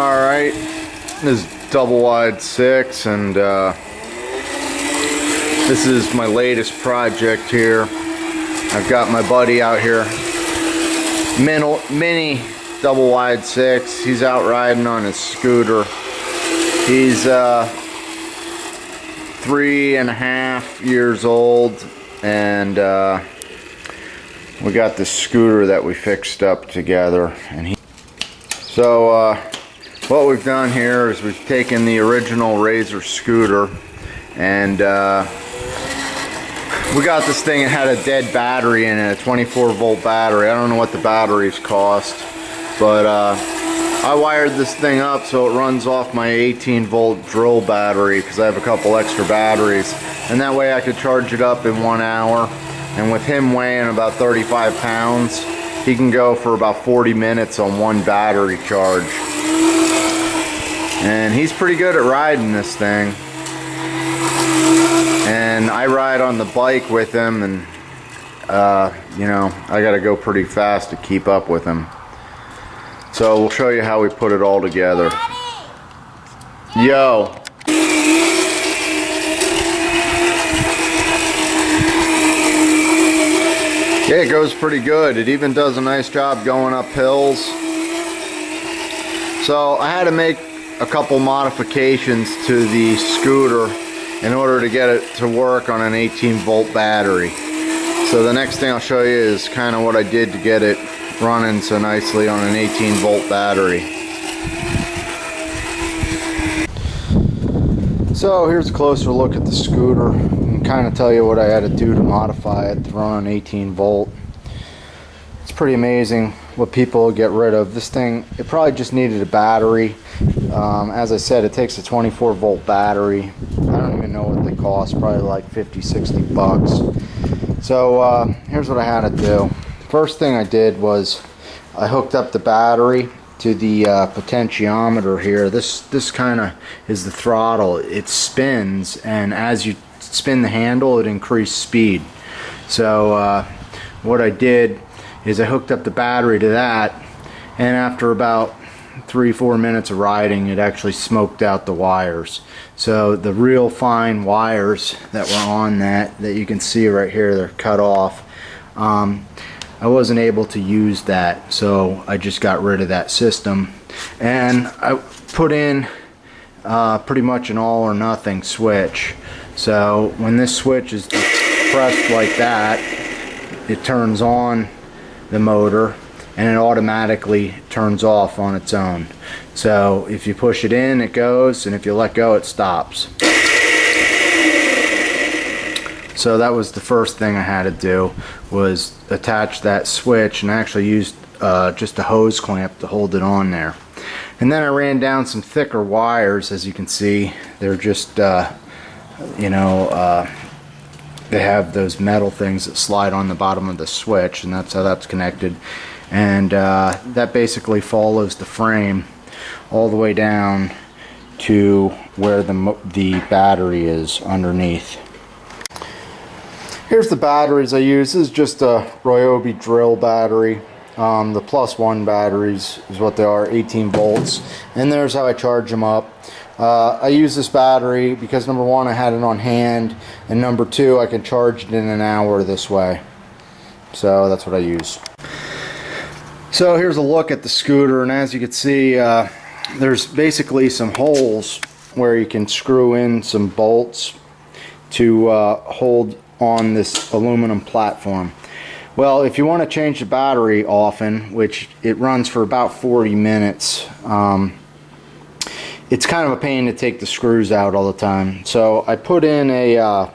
Alright, this is double wide 6, and this is my latest project here. I've got my buddy out here, mini double wide 6. He's out riding on his scooter. He's 3.5 years old, and we got this scooter that we fixed up together. And so what we've done here is we've taken the original Razor scooter, and we got this thing. It had a dead battery in it, a 24-volt battery. I don't know what the batteries cost, but I wired this thing up so it runs off my 18-volt drill battery, because I have a couple extra batteries, and that way I could charge it up in 1 hour. And with him weighing about 35 pounds, he can go for about 40 minutes on one battery charge. And he's pretty good at riding this thing. And I ride on the bike with him, and you know, I gotta go pretty fast to keep up with him. So we'll show you how we put it all together. Yo! Yeah, it goes pretty good. It even does a nice job going up hills. So I had to make a couple modifications to the scooter in order to get it to work on an 18-volt battery. So the next thing I'll show you is kind of what I did to get it running so nicely on an 18-volt battery. So here's a closer look at the scooter, and kind of tell you what I had to do to modify it to run on 18 volt. It's pretty amazing what people get rid of. This thing, it probably just needed a battery. As I said, it takes a 24-volt battery. I don't even know what they cost, probably like 50-60 bucks. So here's what I had to do. First thing I did was I hooked up the battery to the potentiometer here. This kind of is the throttle. It spins, and as you spin the handle, it increases speed. So what I did is I hooked up the battery to that, and after about 3-4 minutes of riding, it actually smoked out the wires. So the real fine wires that were on that you can see right here, they're cut off. I wasn't able to use that, so I just got rid of that system, and I put in pretty much an all or nothing switch. So when this switch is pressed like that, it turns on the motor, and it automatically turns off on its own. So if you push it in, it goes, and if you let go, it stops. So that was the first thing I had to do, was attach that switch, and I actually used just a hose clamp to hold it on there. And then I ran down some thicker wires. As you can see, they're just you know, they have those metal things that slide on the bottom of the switch, and that's how that's connected. And that basically follows the frame all the way down to where the battery is underneath. Here's the batteries I use. This is just a Ryobi drill battery. The +1 batteries is what they are, 18 volts. And there's how I charge them up. I use this battery because number one, I had it on hand, and number two, I can charge it in an hour this way. So that's what I use. So here's a look at the scooter, and as you can see, there's basically some holes where you can screw in some bolts to hold on this aluminum platform. Well, if you want to change the battery often, which it runs for about 40 minutes, it's kind of a pain to take the screws out all the time. So I put in a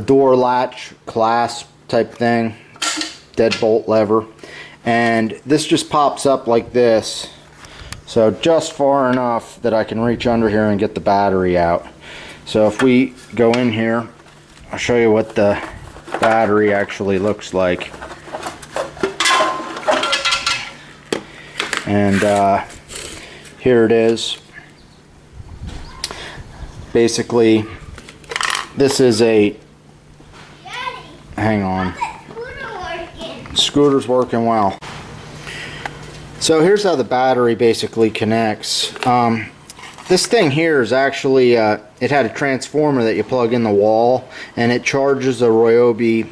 door latch clasp type thing, deadbolt lever, and this just pops up like this, so just far enough that I can reach under here and get the battery out. So if we go in here, I'll show you what the battery actually looks like. And here it is. Basically, this is a, hang on, scooter's working well. So here's how the battery basically connects. This thing here is actually, it had a transformer that you plug in the wall, and it charges a Ryobi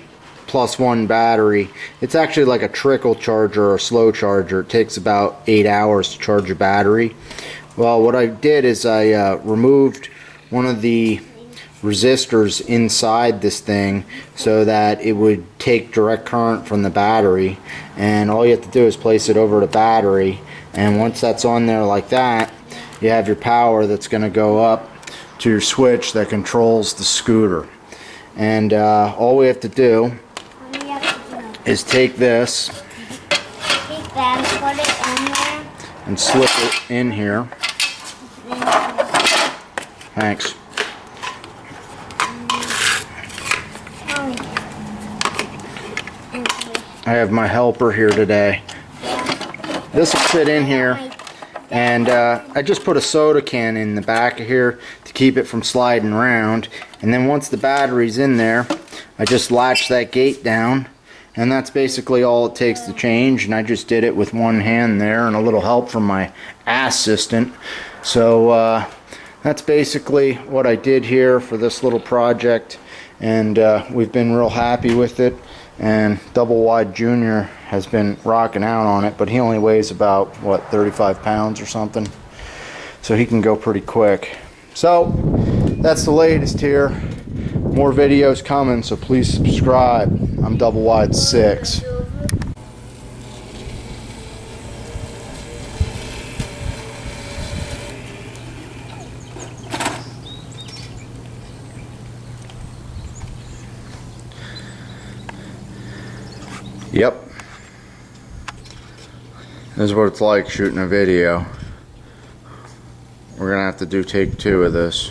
+1 battery. It's actually like a trickle charger or a slow charger. It takes about 8 hours to charge a battery. Well, what I did is I removed one of the resistors inside this thing so that it would take direct current from the battery, and all you have to do is place it over the battery, and once that's on there like that, you have your power that's going to go up to your switch that controls the scooter. And all we have to do is take this put it in there. and slip it in here. Thanks. I have my helper here today. This will fit in here, and I just put a soda can in the back of here to keep it from sliding around, and then once the battery's in there, I just latch that gate down, and that's basically all it takes to change. And I just did it with one hand there and a little help from my assistant. So that's basically what I did here for this little project, and we've been real happy with it. And Double Wide Junior has been rocking out on it, but he only weighs about, what, 35 pounds or something, so he can go pretty quick. So that's the latest here. More videos coming, so please subscribe. I'm Double Wide 6. Yep. This is what it's like shooting a video. We're gonna have to do take 2 of this.